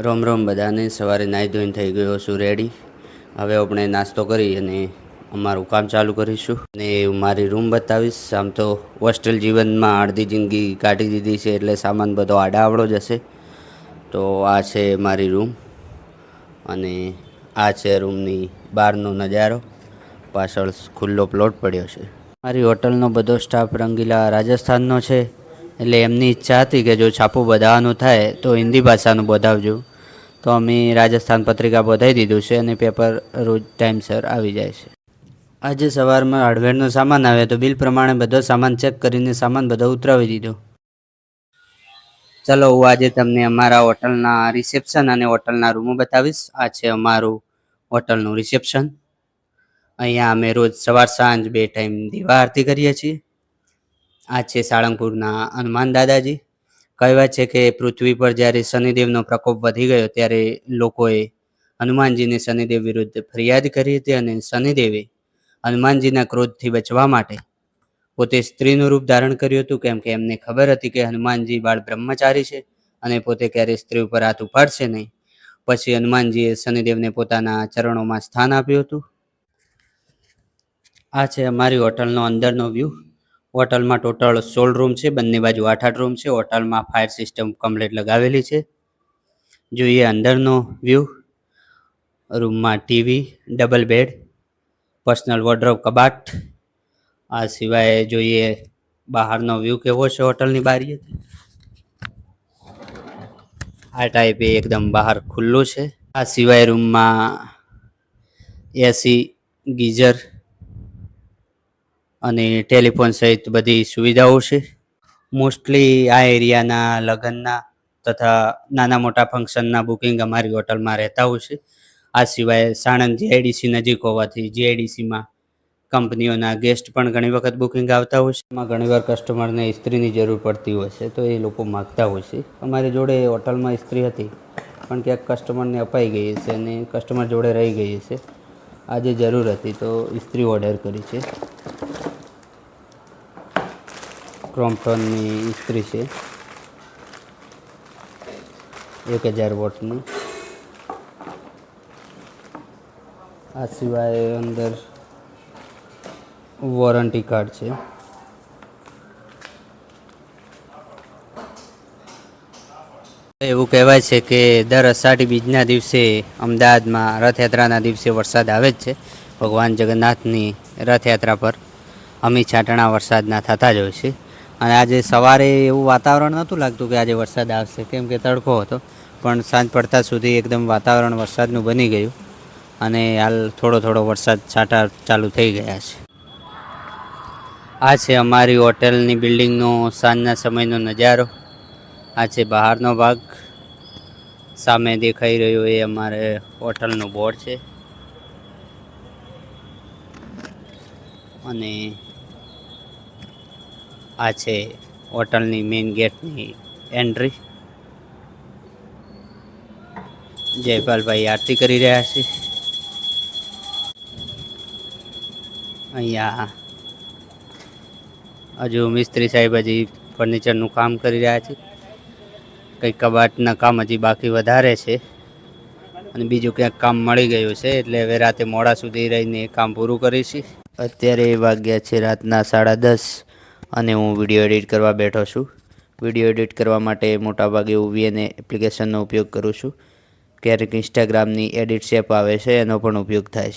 રોમ રોમ બધાને. સવારે નાહી ધોઈને થઈ ગયો છું રેડી. હવે આપણે નાસ્તો કરી અને અમારું કામ ચાલુ કરીશું અને મારી રૂમ બતાવીશ. આમ તો હોસ્ટેલ જીવનમાં અડધી જિંદગી કાઢી દીધી છે એટલે સામાન બધો આડાવડો જ હશે. તો આ છે મારી રૂમ અને આ છે રૂમની બહારનો નજારો. પાછળ ખુલ્લો પ્લોટ પડ્યો છે. મારી હોટલનો બધો સ્ટાફ રંગીલા રાજસ્થાનનો છે એટલે એમની ઈચ્છા હતી કે જો છાપું બધાવાનું થાય તો હિન્દી ભાષાનું બધાવજો. તો અમે રાજસ્થાન પત્રિકા બધાવી દીધું છે અને પેપર રોજ ટાઈમસર આવી જાય છે. આજે સવારમાં હાર્ડવેરનો સામાન આવ્યો તો બિલ પ્રમાણે બધો સામાન ચેક કરીને સામાન બધો ઉતરાવી દીધો. ચલો હું આજે તમને અમારા હોટલના રિસેપ્શન અને હોટલના રૂમો બતાવીશ. આ છે અમારું હોટલનું રિસેપ્શન. અહીંયા અમે રોજ સવાર સાંજ 2 ટાઈમ દીવા આરતી કરીએ છીએ. આ છે સાળંગપુરના હનુમાન દાદાજી. કહેવાય છે કે પૃથ્વી પર જ્યારે શનિદેવનો પ્રકોપ વધી ગયો ત્યારે લોકોએ હનુમાનજીને શનિદેવ વિરુદ્ધ ફરિયાદ કરી હતી અને શનિદેવે હનુમાનજીના ક્રોધથી બચવા માટે પોતે સ્ત્રીનું રૂપ ધારણ કર્યું હતું, કેમ કે એમને ખબર હતી કે હનુમાનજી બાળ બ્રહ્મચારી છે અને પોતે ક્યારેય સ્ત્રી ઉપર હાથ ઉપાડશે નહીં. પછી હનુમાનજીએ શનિદેવને પોતાના ચરણોમાં સ્થાન આપ્યું હતું. આ છે અમારી હોટલનો અંદરનો વ્યૂ. હોટલમાં ટોટલ 16 રૂમ છે. બંને બાજુ 8-8 રૂમ છે. હોટલમાં ફાયર સિસ્ટમ કમ્પ્લીટ લગાવેલી છે. જોઈએ અંદરનો વ્યૂ. રૂમમાં TV, double bed, personal wardrobe કબાટ. આ સિવાય જોઈએ બહારનો વ્યૂ કેવો છે હોટલની બારીએથી. આ ટાઈપે એકદમ બહાર ખુલ્લું છે. આ સિવાય રૂમમાં એસી, ગીઝર અને ટેલિફોન સહિત બધી સુવિધાઓ છે. મોસ્ટલી આ એરિયાના લગ્નના તથા નાના મોટા ફંક્શનના બુકિંગ અમારી હોટલમાં રહેતા હોય છે. આ સિવાય સાણંદ જીઆઈડીસી નજીક હોવાથી જીઆઈડીસીમાં કંપનીઓના ગેસ્ટ પણ ઘણી વખત બુકિંગ આવતા હોય છે. એમાં ઘણીવાર કસ્ટમરને ઇસ્ત્રીની જરૂર પડતી હોય છે તો એ લોકો માગતા હોય છે. અમારી જોડે હોટલમાં ઇસ્ત્રી હતી પણ ક્યાંક કસ્ટમરને અપાઈ ગઈ છે અને કસ્ટમર જોડે રહી ગઈ છે. આજે જરૂર હતી તો ઇસ્ત્રી ઓર્ડર કરી છે. ક્રોમ્પ્ટનની ઇસ્ત્રી છે 1000 વોટની. આ સિવાય અંદર વોરંટી કાર્ડ છે. એવું કહેવાય છે કે દર અષાઢી બીજના દિવસે અમદાવાદમાં રથયાત્રાના દિવસે વરસાદ આવે જ છે. ભગવાન જગન્નાથની રથયાત્રા પર અમી છાંટણા વરસાદના થતા જ હોય છે. અને આજે સવારે એવું વાતાવરણ નહોતું લાગતું કે આજે વરસાદ આવશે, કેમ કે તડકો હતો. પણ સાંજ પડતા સુધી એકદમ વાતાવરણ વરસાદનું બની ગયું અને હાલ થોડો થોડો વરસાદ છાંટા ચાલુ થઈ ગયા છે. આ છે અમારી હોટલની બિલ્ડિંગનો સાંજના સમયનો નજારો. આ છે બહારનો ભાગ. સામે દેખાઈ રહ્યો એ અમારે હોટલનું બોર્ડ છે અને આ છે હોટલની મેઇન ગેટની એન્ટ્રી. જયપાલભાઈ આરતી કરી રહ્યા છે. અહીંયા હજુ મિસ્ત્રી સાહેબ હજી ફર્નિચરનું કામ કરી રહ્યા છે. કંઈક કબાટના કામ હજી બાકી વધારે છે અને બીજું ક્યાંક કામ મળી ગયું છે એટલે હવે રાતે મોડા સુધી રહીને કામ પૂરું કરીશું. અત્યારે વાગ્યા છે રાતના 10:30 અને હું વિડીયો એડિટ કરવા બેઠો છું. વિડીયો એડિટ કરવા માટે મોટાભાગે હું VN એપ્લિકેશનનો ઉપયોગ કરું છું. ક્યારેક ઇન્સ્ટાગ્રામની એડિટ્સ એપ આવે છે એનો પણ ઉપયોગ થાય છે.